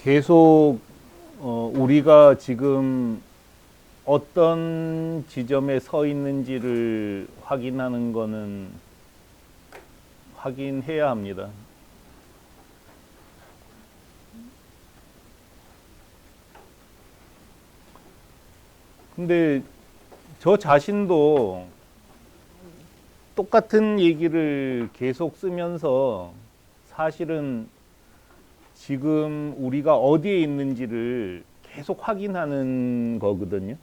계속 우리가 지금 어떤 지점에 서 있는지를 확인하는 거는 확인해야 합니다. 근데 저 자신도 똑같은 얘기를 계속 쓰면서 사실은 지금 우리가 어디에 있는지를 계속 확인하는 거거든요.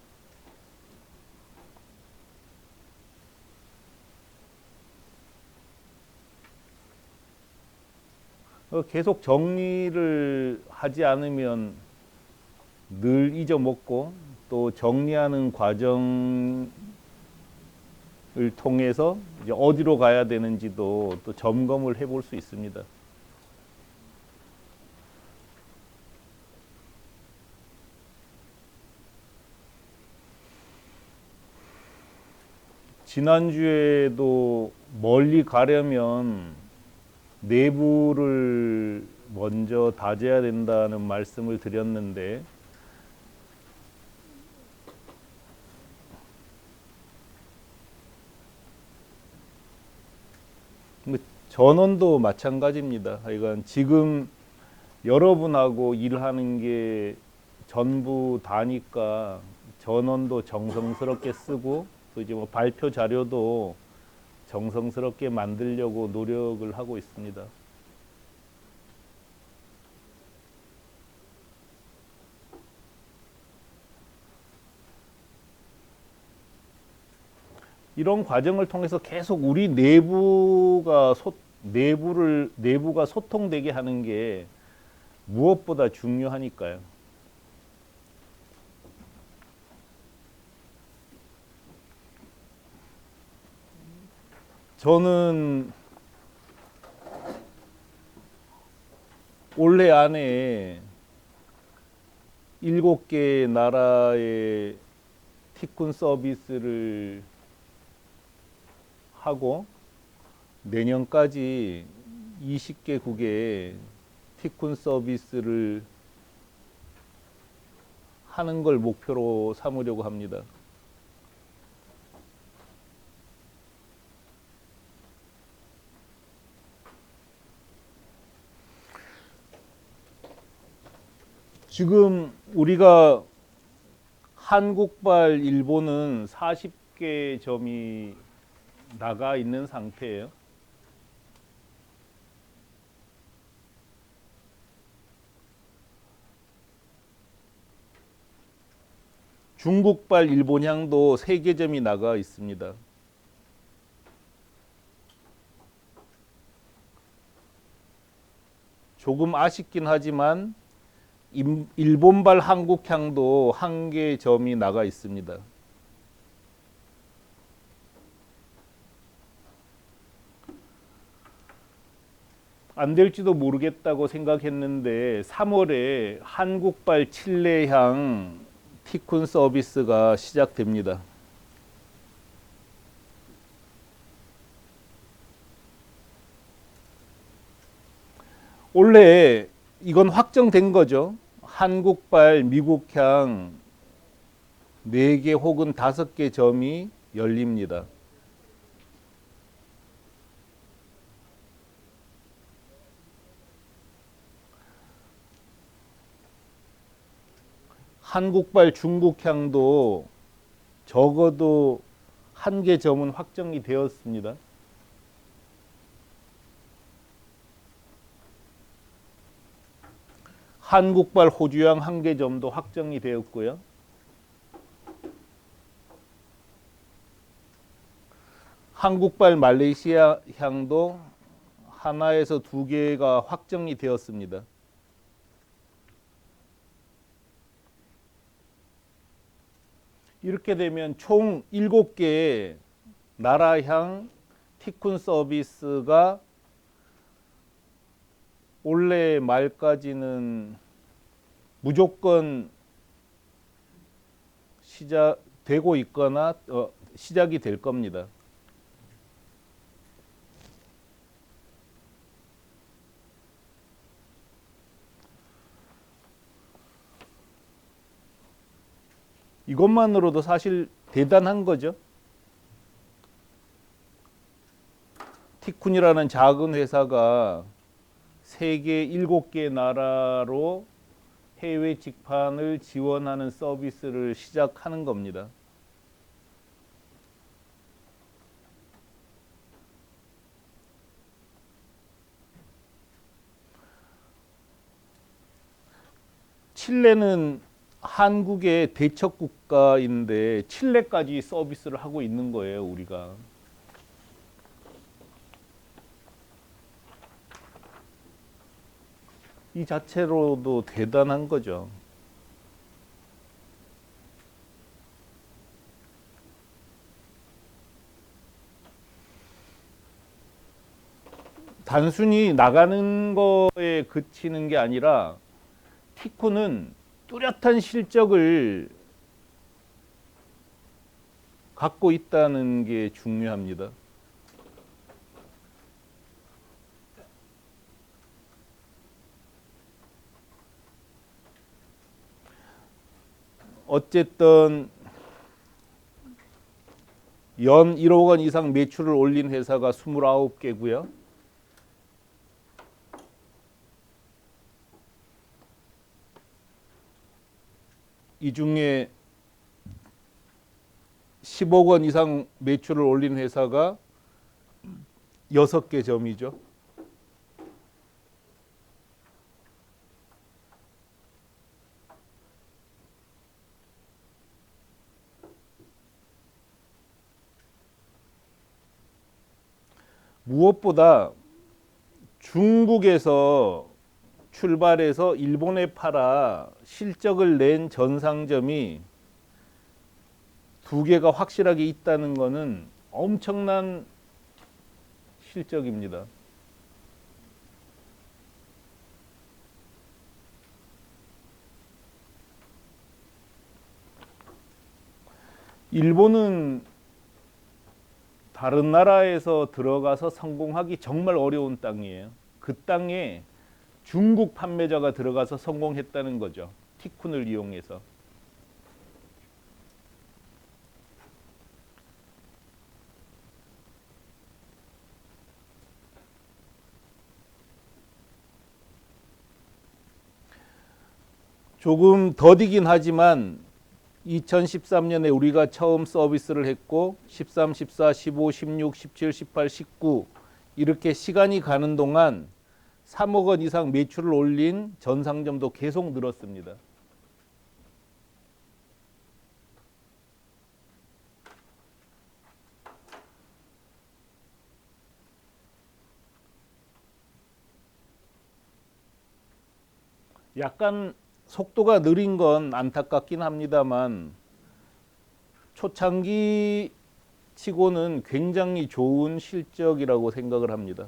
계속 정리를 하지 않으면 늘 잊어먹고, 또 정리하는 과정을 통해서 이제 어디로 가야 되는지도 또 점검을 해볼 수 있습니다. 지난주에도 멀리 가려면 내부를 먼저 다져야 된다는 말씀을 드렸는데, 전원도 마찬가지입니다. 하여간 지금 여러분하고 일하는 게 전부 다니까 전원도 정성스럽게 쓰고, 또 이제 뭐 발표 자료도 정성스럽게 만들려고 노력을 하고 있습니다. 이런 과정을 통해서 계속 우리 내부가 소통되게 하는 게 무엇보다 중요하니까요. 저는 올해 안에 7개 나라의 티쿤 서비스를 하고, 내년까지 20개국에 티쿤 서비스를 하는 걸 목표로 삼으려고 합니다. 지금 우리가 한국발 일본은 40개 점이 나가 있는 상태예요. 중국발 일본향도 3개 점이 나가 있습니다. 조금 아쉽긴 하지만 일본발 한국향도 1개 점이 나가 있습니다. 안 될지도 모르겠다고 생각했는데 3월에 한국발 칠레향 티쿤 서비스가 시작됩니다. 원래 이건 확정된 거죠. 한국발 미국향 4개 혹은 5개 점이 열립니다. 한국발 중국향도 적어도 1개 점은 확정이 되었습니다. 한국발 호주향 1개 점도 확정이 되었고요. 한국발 말레이시아 향도 하나에서 2개가 확정이 되었습니다. 이렇게 되면 총 7개의 나라향 티쿤 서비스가 올해 말까지는 무조건 시작되고 있거나 시작이 될 겁니다. 이것만으로도 사실 대단한 거죠. 티쿤이라는 작은 회사가 세계 7개 나라로 해외 직판을 지원하는 서비스를 시작하는 겁니다. 칠레는 한국의 대척 국가인데 칠레까지 서비스를 하고 있는 거예요, 우리가. 이 자체로도 대단한 거죠. 단순히 나가는 거에 그치는 게 아니라 티코는 뚜렷한 실적을 갖고 있다는 게 중요합니다. 어쨌든 연 1억 원 이상 매출을 올린 회사가 29개고요. 이 중에 10억 원 이상 매출을 올린 회사가 6개 점이죠. 무엇보다 중국에서 출발해서 일본에 팔아 실적을 낸 전상점이 2개가 확실하게 있다는 것은 엄청난 실적입니다. 일본은 다른 나라에서 들어가서 성공하기 정말 어려운 땅이에요. 그 땅에 중국 판매자가 들어가서 성공했다는 거죠. 티쿤을 이용해서. 조금 더디긴 하지만 2013년에 우리가 처음 서비스를 했고 13, 14, 15, 16, 17, 18, 19 이렇게 시간이 가는 동안 3억 원 이상 매출을 올린 전상점도 계속 늘었습니다. 약간 속도가 느린 건 안타깝긴 합니다만 초창기 치고는 굉장히 좋은 실적이라고 생각을 합니다.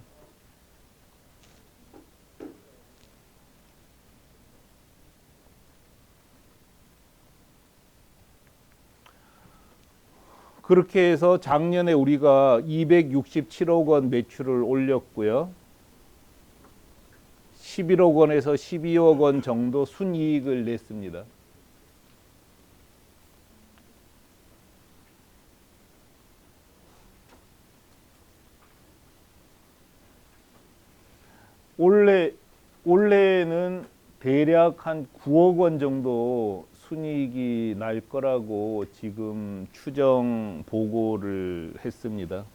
그렇게 해서 작년에 우리가 267억 원 매출을 올렸고요. 11억 원에서 12억 원 정도 순이익을 냈습니다. 올해는 대략 한 9억 원 정도 순이익이 날 거라고 지금 추정 보고를 했습니다.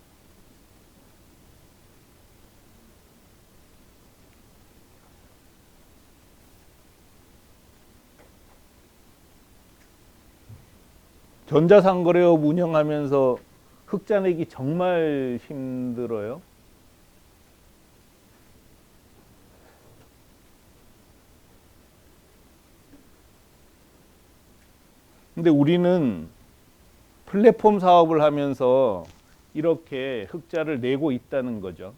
전자상거래업 운영하면서 흑자 내기 정말 힘들어요. 근데 우리는 플랫폼 사업을 하면서 이렇게 흑자를 내고 있다는 거죠.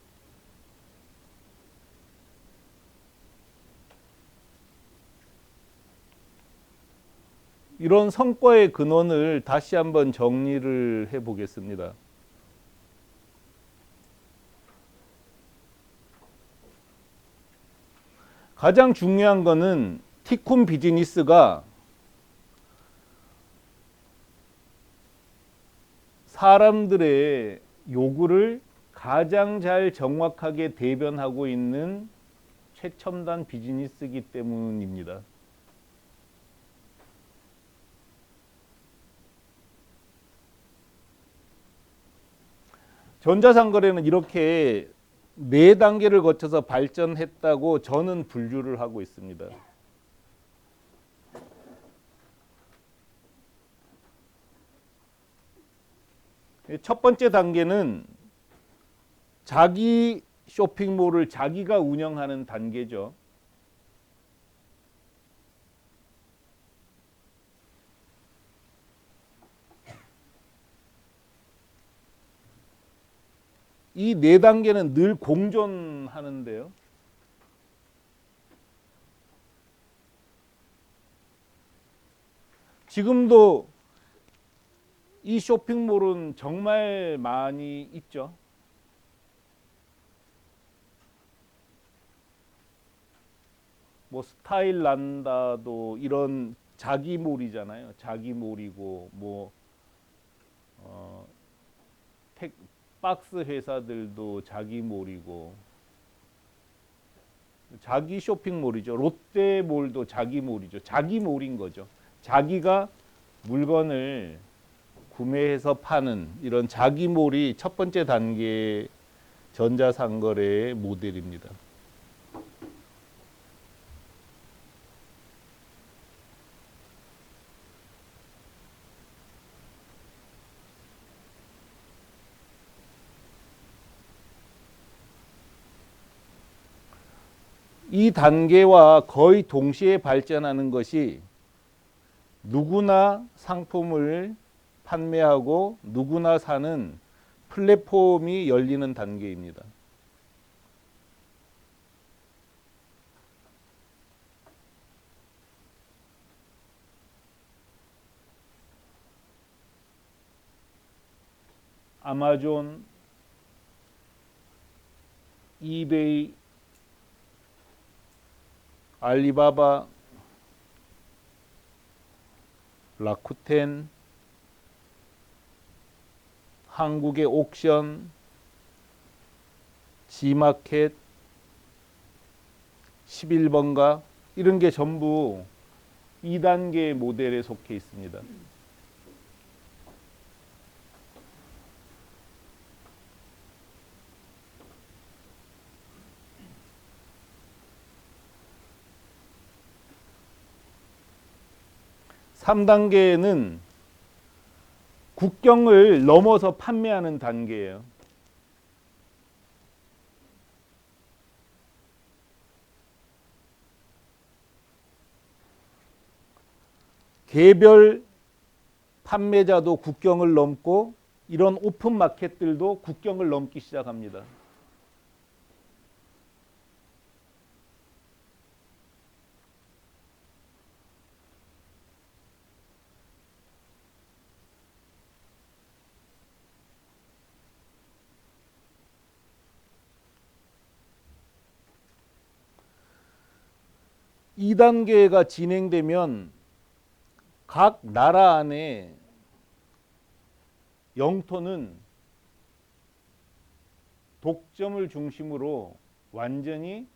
이런 성과의 근원을 다시 한번 정리를 해 보겠습니다. 가장 중요한 거는 티쿤 비즈니스가 사람들의 요구를 가장 잘 정확하게 대변하고 있는 최첨단 비즈니스이기 때문입니다. 전자상거래는 이렇게 4단계를 거쳐서 발전했다고 저는 분류를 하고 있습니다. 첫 번째 단계는 자기 쇼핑몰을 자기가 운영하는 단계죠. 이 4단계는 늘 공존하는데요. 지금도 이 쇼핑몰은 정말 많이 있죠. 뭐 스타일란다도 이런 자기몰이잖아요. 자기몰이고 뭐 박스 회사들도 자기몰이고 자기 쇼핑몰이죠. 롯데몰도 자기몰이죠. 자기몰인 거죠. 자기가 물건을 구매해서 파는 이런 자기몰이 첫 번째 단계 전자상거래의 모델입니다. 이 단계와 거의 동시에 발전하는 것이 누구나 상품을 판매하고 누구나 사는 플랫폼이 열리는 단계입니다. 아마존, 이베이, 알리바바, 라쿠텐, 한국의 옥션, 지마켓, 11번가 이런 게 전부 2단계 모델에 속해 있습니다. (3단계는) 국경을 넘어서 판매하는 단계예요. 개별 판매자도 국경을 넘고 이런 오픈 마켓들도 국경을 넘기 시작합니다. (2단계가) 진행되면 각 나라 안에 영토는 독점을 중심으로 완전히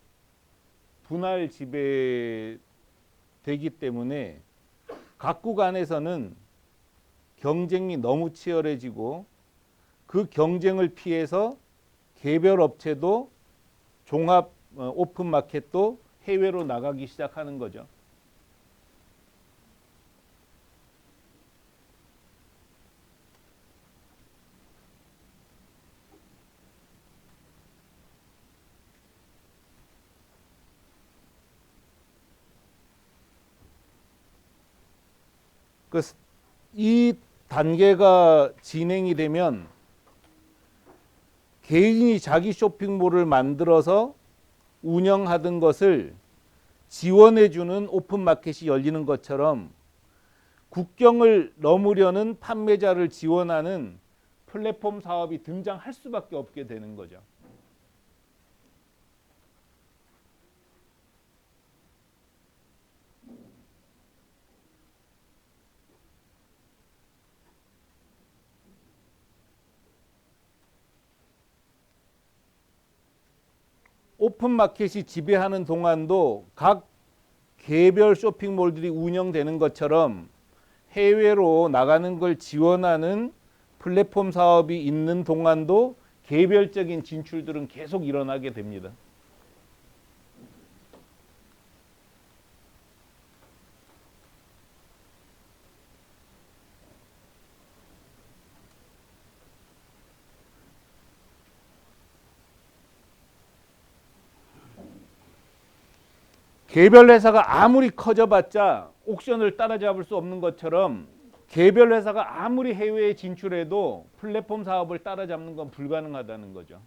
분할 지배되기 때문에 각국 안에서는 경쟁이 너무 치열해지고 그 경쟁을 피해서 개별 업체도 종합 오픈 마켓도 해외로 나가기 시작하는 거죠. 이 단계가 진행이 되면 개인이 자기 쇼핑몰을 만들어서 운영하던 것을 지원해주는 오픈마켓이 열리는 것처럼 국경을 넘으려는 판매자를 지원하는 플랫폼 사업이 등장할 수밖에 없게 되는 거죠. 오픈마켓이 지배하는 동안도 각 개별 쇼핑몰들이 운영되는 것처럼 해외로 나가는 걸 지원하는 플랫폼 사업이 있는 동안도 개별적인 진출들은 계속 일어나게 됩니다. 개별 회사가 아무리 커져봤자 옥션을 따라잡을 수 없는 것처럼 개별 회사가 아무리 해외에 진출해도 플랫폼 사업을 따라잡는 건 불가능하다는 거죠.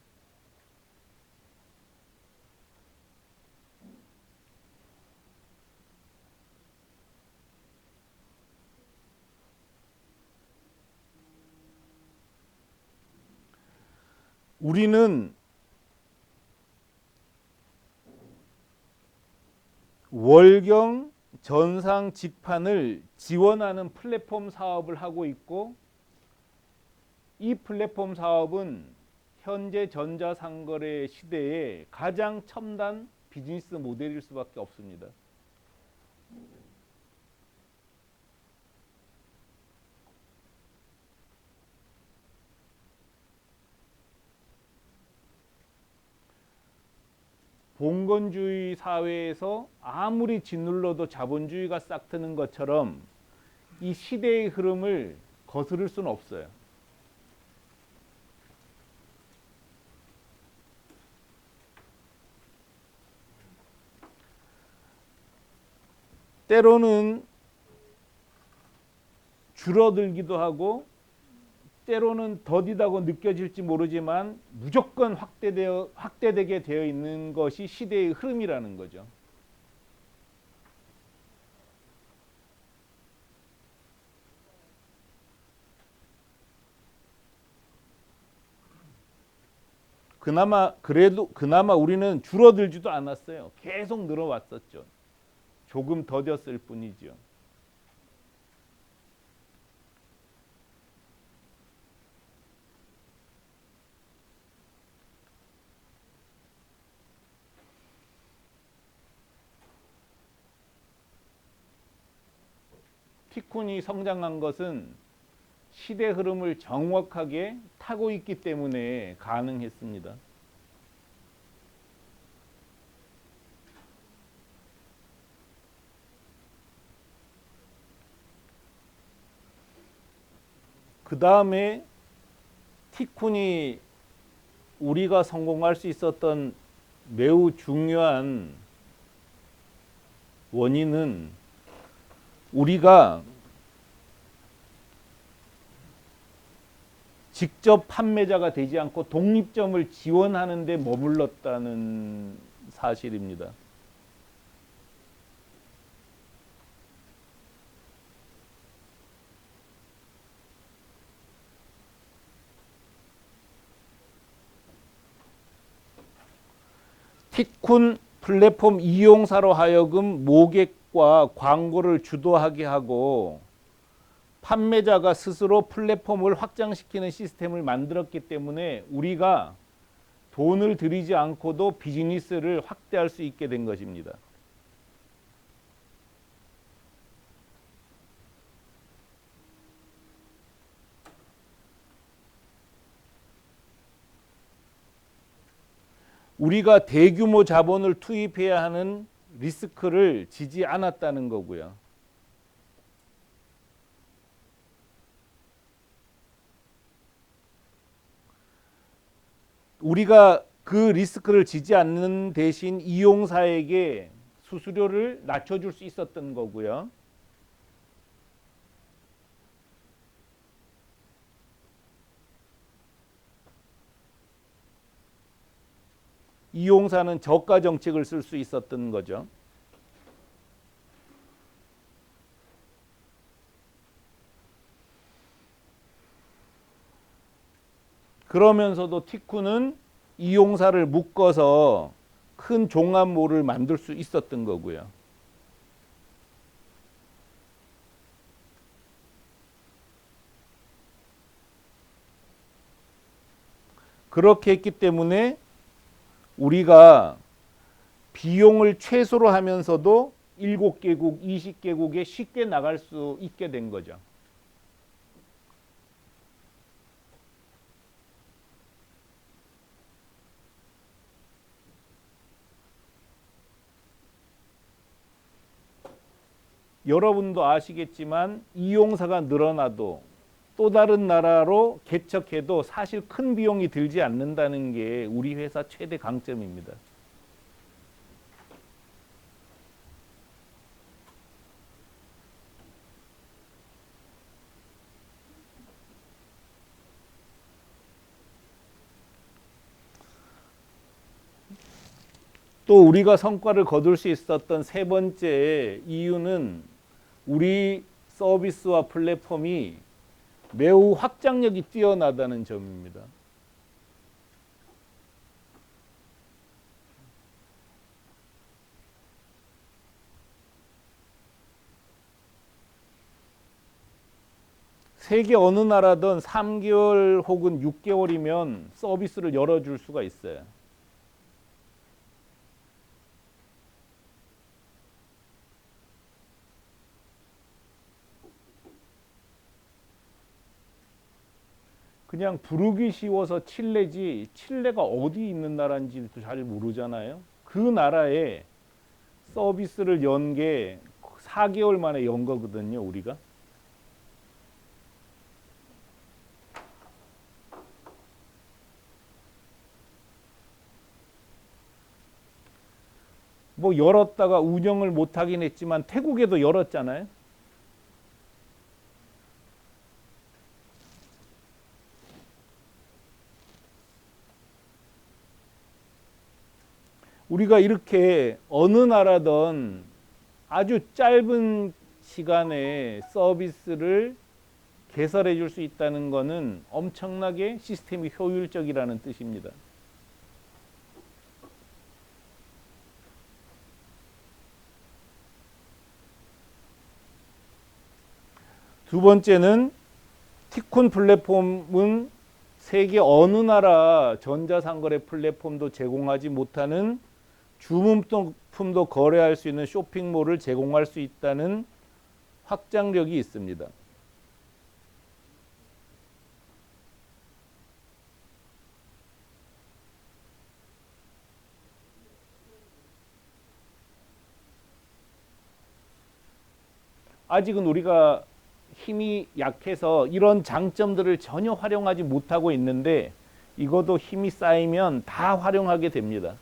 우리는 월경 전상 직판을 지원하는 플랫폼 사업을 하고 있고, 이 플랫폼 사업은 현재 전자상거래 시대에 가장 첨단 비즈니스 모델일 수밖에 없습니다. 봉건주의 사회에서 아무리 짓눌러도 자본주의가 싹트는 것처럼 이 시대의 흐름을 거스를 수는 없어요. 때로는 줄어들기도 하고 때로는 더디다고 느껴질지 모르지만 무조건 확대되게 되어 있는 것이 시대의 흐름이라는 거죠. 그나마 우리는 줄어들지도 않았어요. 계속 늘어왔었죠. 조금 더뎠을 뿐이죠. 티쿤이 성장한 것은 시대 흐름을 정확하게 타고 있기 때문에 가능했습니다. 그 다음에 티쿤이 우리가 성공할 수 있었던 매우 중요한 원인은 우리가 직접 판매자가 되지 않고 독립점을 지원하는 데 머물렀다는 사실입니다. 티쿤 플랫폼 이용사로 하여금 모객과 광고를 주도하게 하고 판매자가 스스로 플랫폼을 확장시키는 시스템을 만들었기 때문에 우리가 돈을 들이지 않고도 비즈니스를 확대할 수 있게 된 것입니다. 우리가 대규모 자본을 투입해야 하는 리스크를 지지 않았다는 거고요. 우리가 그 리스크를 지지 않는 대신 이용사에게 수수료를 낮춰줄 수 있었던 거고요. 이용사는 저가 정책을 쓸 수 있었던 거죠. 그러면서도 티쿤은 이용사를 묶어서 큰 종합몰을 만들 수 있었던 거고요. 그렇게 했기 때문에 우리가 비용을 최소로 하면서도 7개국, 20개국에 쉽게 나갈 수 있게 된 거죠. 여러분도 아시겠지만 이용사가 늘어나도 또 다른 나라로 개척해도 사실 큰 비용이 들지 않는다는 게 우리 회사 최대 강점입니다. 또 우리가 성과를 거둘 수 있었던 세 번째 이유는 우리 서비스와 플랫폼이 매우 확장력이 뛰어나다는 점입니다. 세계 어느 나라든 3개월 혹은 6개월이면 서비스를 열어줄 수가 있어요. 그냥 부르기 쉬워서 칠레지 칠레가 어디 있는 나라인지도 잘 모르잖아요. 그 나라에 서비스를 연 게 4개월 만에 연 거거든요, 우리가. 뭐 열었다가 운영을 못 하긴 했지만 태국에도 열었잖아요. 우리가 이렇게 어느 나라든 아주 짧은 시간에 서비스를 개설해 줄 수 있다는 것은 엄청나게 시스템이 효율적이라는 뜻입니다. 두 번째는 티쿤 플랫폼은 세계 어느 나라 전자상거래 플랫폼도 제공하지 못하는 주문품도 거래할 수 있는 쇼핑몰을 제공할 수 있다는 확장력이 있습니다. 아직은 우리가 힘이 약해서 이런 장점들을 전혀 활용하지 못하고 있는데 이것도 힘이 쌓이면 다 활용하게 됩니다.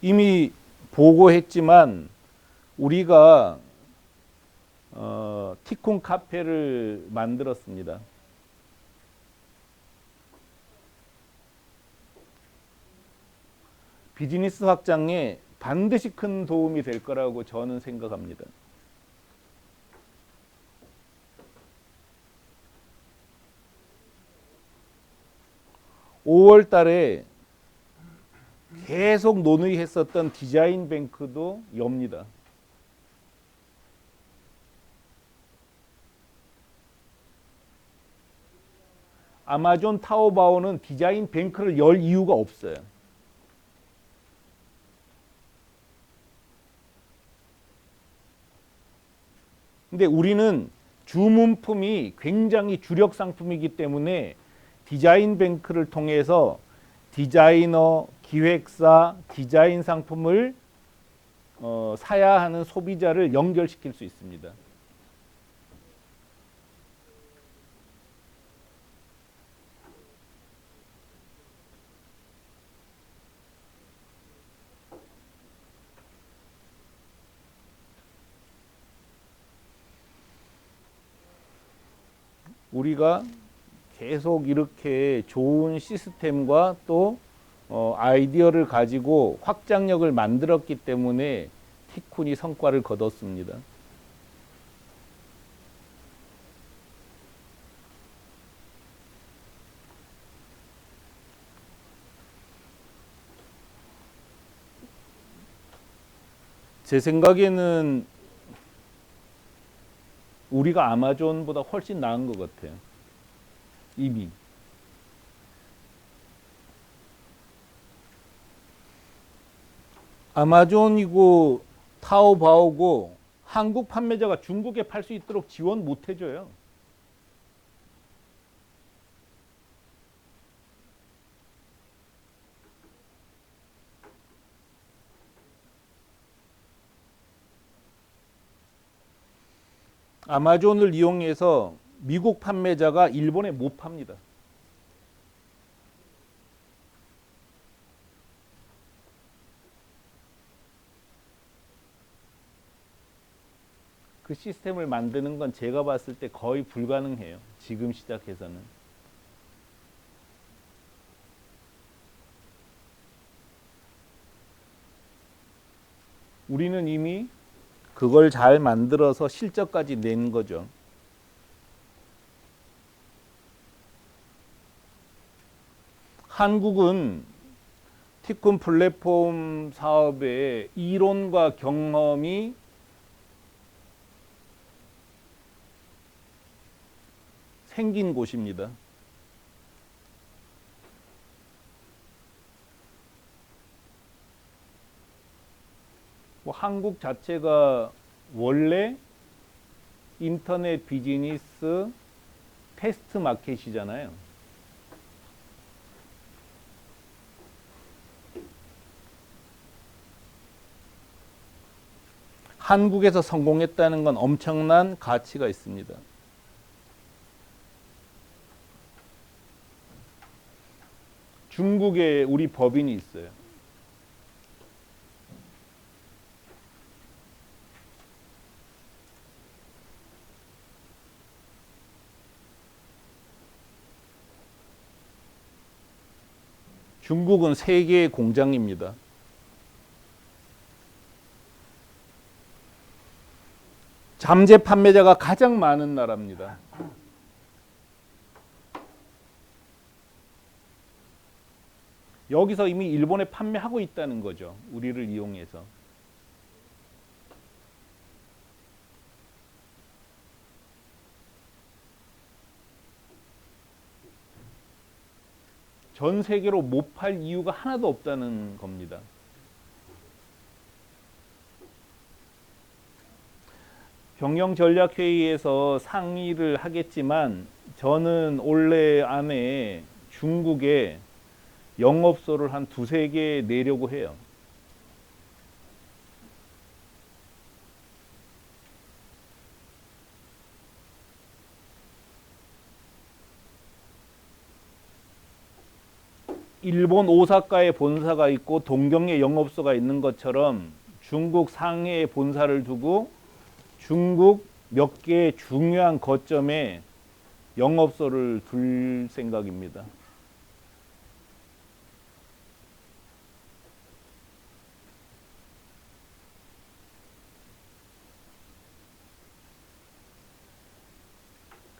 이미 보고했지만 우리가 티콘 카페를 만들었습니다. 비즈니스 확장에 반드시 큰 도움이 될 거라고 저는 생각합니다. 5월 달에 계속 논의했었던 디자인 뱅크도 엽니다. 아마존 타오바오는 디자인 뱅크를 열 이유가 없어요. 근데 우리는 주문품이 굉장히 주력 상품이기 때문에 디자인 뱅크를 통해서 디자이너, 기획사, 디자인 상품을 사야 하는 소비자를 연결시킬 수 있습니다. 우리가 계속 이렇게 좋은 시스템과 또 아이디어를 가지고 확장력을 만들었기 때문에 티쿤이 성과를 거뒀습니다. 제 생각에는 우리가 아마존보다 훨씬 나은 것 같아요. 이미. 아마존이고 타오바오고 한국 판매자가 중국에 팔 수 있도록 지원 못 해줘요. 아마존을 이용해서 미국 판매자가 일본에 못 팝니다. 그 시스템을 만드는 건 제가 봤을 때 거의 불가능해요. 지금 시작해서는. 우리는 이미 그걸 잘 만들어서 실적까지 낸 거죠. 한국은 티쿤 플랫폼 사업의 이론과 경험이 생긴 곳입니다. 뭐 한국 자체가 원래 인터넷 비즈니스 테스트 마켓이잖아요. 한국에서 성공했다는 건 엄청난 가치가 있습니다. 중국에 우리 법인이 있어요. 중국은 세계의 공장입니다. 잠재 판매자가 가장 많은 나라입니다. 여기서 이미 일본에 판매하고 있다는 거죠. 우리를 이용해서. 전 세계로 못 팔 이유가 하나도 없다는 겁니다. 경영전략회의에서 상의를 하겠지만 저는 올해 안에 중국에 영업소를 한 두세 개 내려고 해요. 일본 오사카에 본사가 있고 동경에 영업소가 있는 것처럼 중국 상해에 본사를 두고 중국 몇 개의 중요한 거점에 영업소를 둘 생각입니다.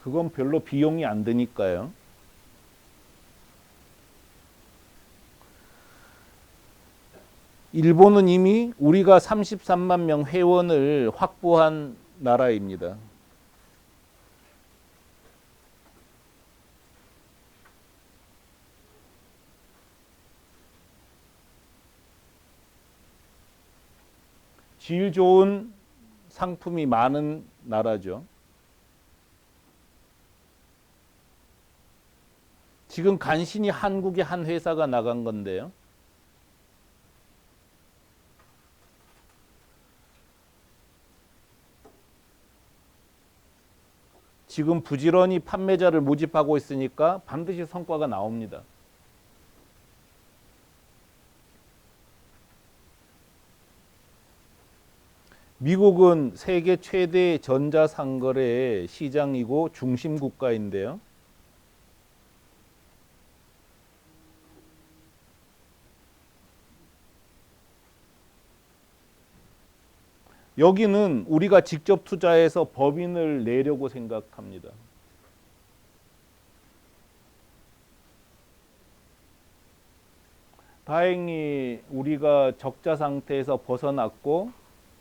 그건 별로 비용이 안 드니까요. 일본은 이미 우리가 33만 명 회원을 확보한 나라입니다. 질 좋은 상품이 많은 나라죠. 지금 간신히 한국의 한 회사가 나간 건데요. 지금 부지런히 판매자를 모집하고 있으니까 반드시 성과가 나옵니다. 미국은 세계 최대 전자상거래 시장이고 중심 국가인데요. 여기는 우리가 직접 투자해서 법인을 내려고 생각합니다. 다행히 우리가 적자 상태에서 벗어났고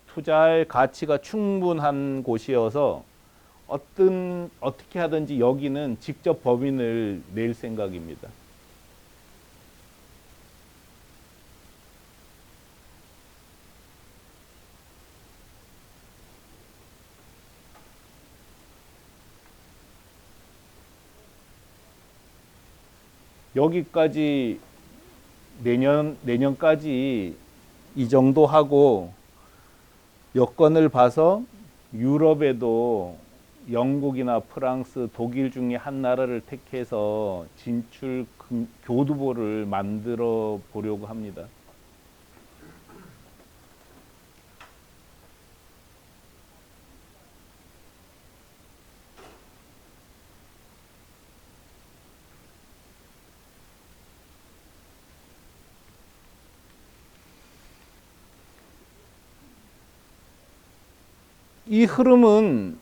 투자할 가치가 충분한 곳이어서 어떻게 하든지 여기는 직접 법인을 낼 생각입니다. 여기까지 내년까지 이 정도 하고 여건을 봐서 유럽에도 영국이나 프랑스, 독일 중에 한 나라를 택해서 진출 교두보를 만들어 보려고 합니다. 이 흐름은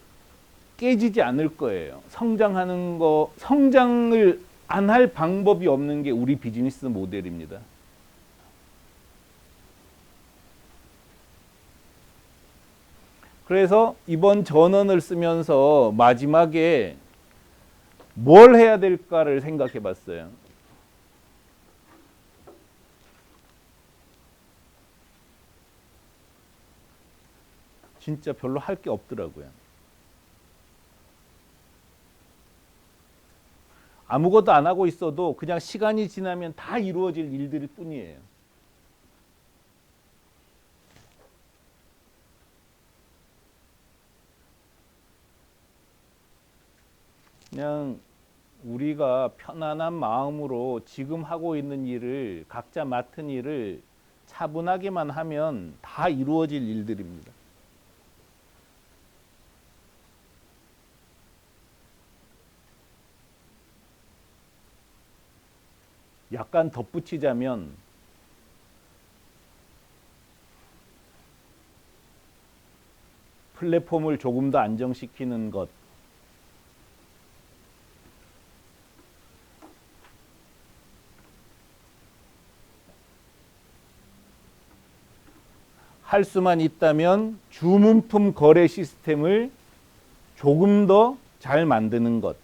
깨지지 않을 거예요. 성장을 안 할 방법이 없는 게 우리 비즈니스 모델입니다. 그래서 이번 전언을 쓰면서 마지막에 뭘 해야 될까를 생각해 봤어요. 진짜 별로 할 게 없더라고요. 아무것도 안 하고 있어도 그냥 시간이 지나면 다 이루어질 일들일 뿐이에요. 그냥 우리가 편안한 마음으로 지금 하고 있는 일을 각자 맡은 일을 차분하게만 하면 다 이루어질 일들입니다. 약간 덧붙이자면 플랫폼을 조금 더 안정시키는 것, 할 수만 있다면 주문품 거래 시스템을 조금 더 잘 만드는 것,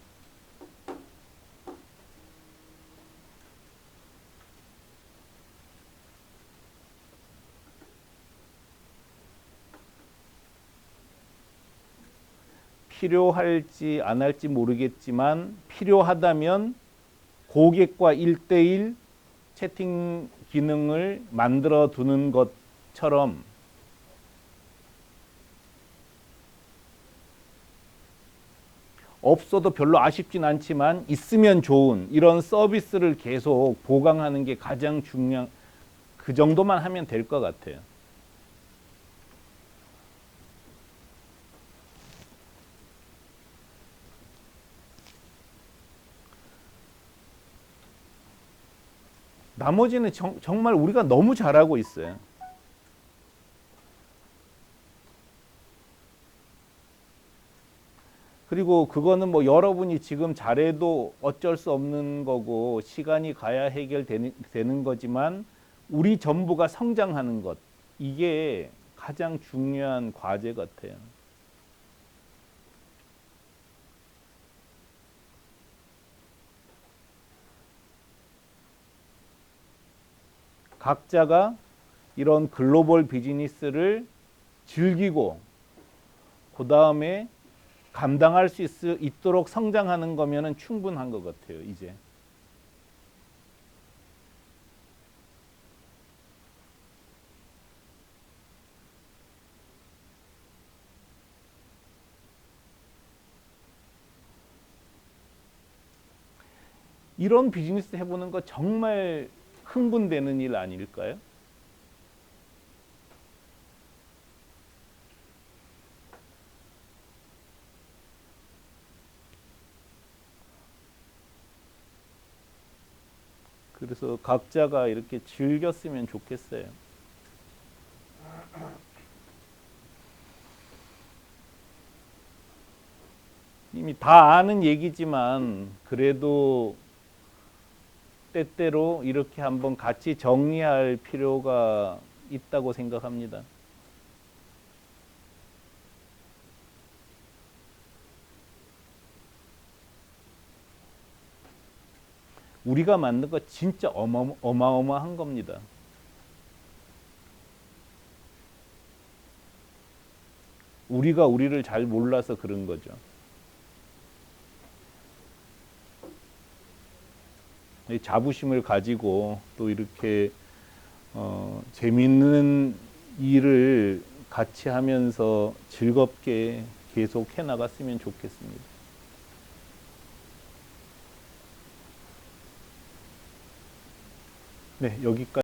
필요할지 안 할지 모르겠지만 필요하다면 고객과 1대1 채팅 기능을 만들어 두는 것처럼 없어도 별로 아쉽진 않지만 있으면 좋은 이런 서비스를 계속 보강하는 게 가장 중요한, 그 정도만 하면 될 것 같아요. 나머지는 정말 우리가 너무 잘하고 있어요. 그리고 그거는 뭐 여러분이 지금 잘해도 어쩔 수 없는 거고 시간이 가야 해결되는 거지만 우리 전부가 성장하는 것, 이게 가장 중요한 과제 같아요. 각자가 이런 글로벌 비즈니스를 즐기고 그 다음에 감당할 수 있도록 성장하는 거면은 충분한 것 같아요, 이제. 이런 비즈니스 해보는 거 정말 흥분되는 일 아닐까요? 그래서 각자가 이렇게 즐겼으면 좋겠어요. 이미 다 아는 얘기지만 그래도 때때로 이렇게 한번 같이 정리할 필요가 있다고 생각합니다. 우리가 만든 거 진짜 어마어마한 겁니다. 우리가 우리를 잘 몰라서 그런 거죠. 이 자부심을 가지고 또 이렇게 재밌는 일을 같이 하면서 즐겁게 계속 해 나갔으면 좋겠습니다. 네, 여기까지.